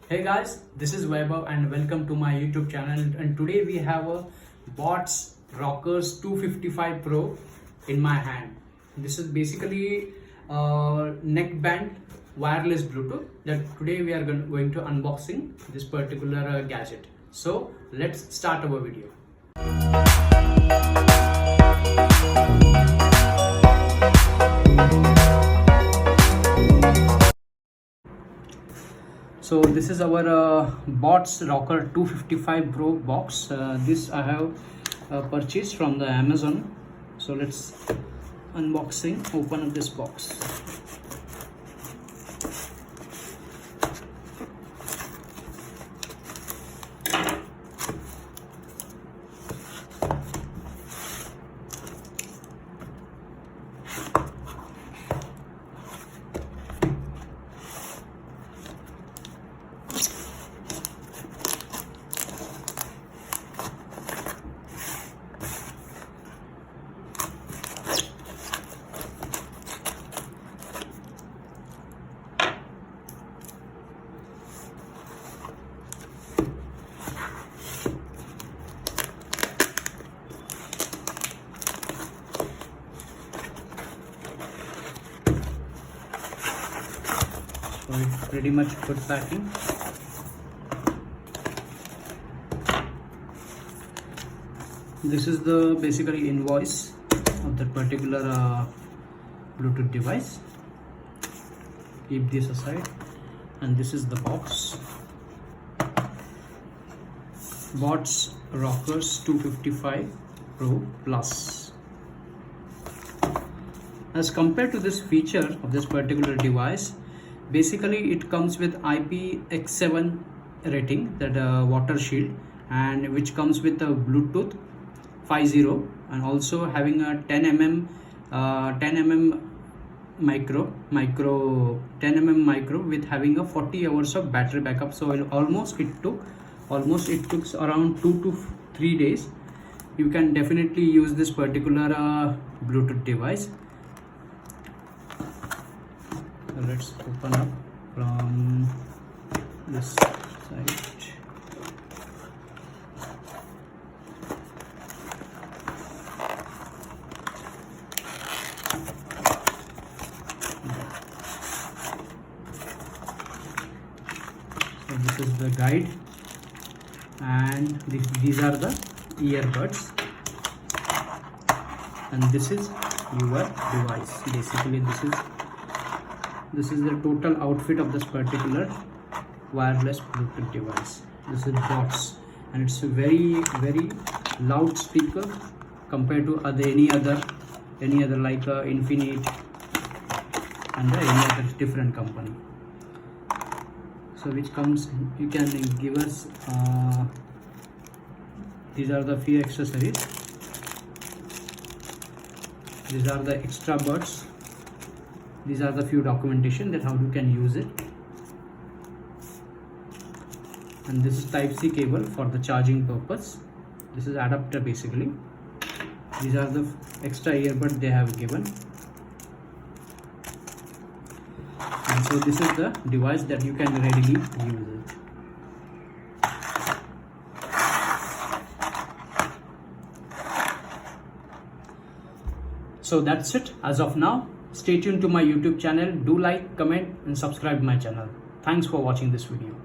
Hey guys, this is Vaibhav and welcome to my YouTube channel. And today we have a boAts Rockerz 255 Pro in my hand. This is basically a neckband wireless Bluetooth that today we are going to unboxing this particular gadget. So let's start our video. So this is our boAts Rockerz 255 Pro box. This I have purchased from the Amazon. So let's open up this box. So it's pretty much good packing. This is the basically invoice of that particular Bluetooth device. Keep this aside, and this is the box. boAts Rockerz 255 Pro Plus. As compared to this feature of this particular device, basically it comes with IPX7 rating, that water shield, and which comes with a Bluetooth 5.0 and also having a 10 mm micro 10 mm micro with having a 40 hours of battery backup. So it took around 2 to 3 days. You can definitely use this particular Bluetooth device. So let's open up from this side. So this is the guide, and these are the earbuds, and this is your device. Basically this is the total outfit of this particular wireless Bluetooth device. This is boAts, and it's a very loud speaker compared to any other like Infinite and any other different company. So which comes, you can give us these are the few accessories. These are the extra buds. These are the few documentation that how you can use it. And this is Type-C cable for the charging purpose. This is adapter basically. These are the extra earbud they have given. And so this is the device that you can readily use it. So that's it as of now. Stay tuned to my YouTube channel. Do like, comment and subscribe my channel. Thanks for watching this video.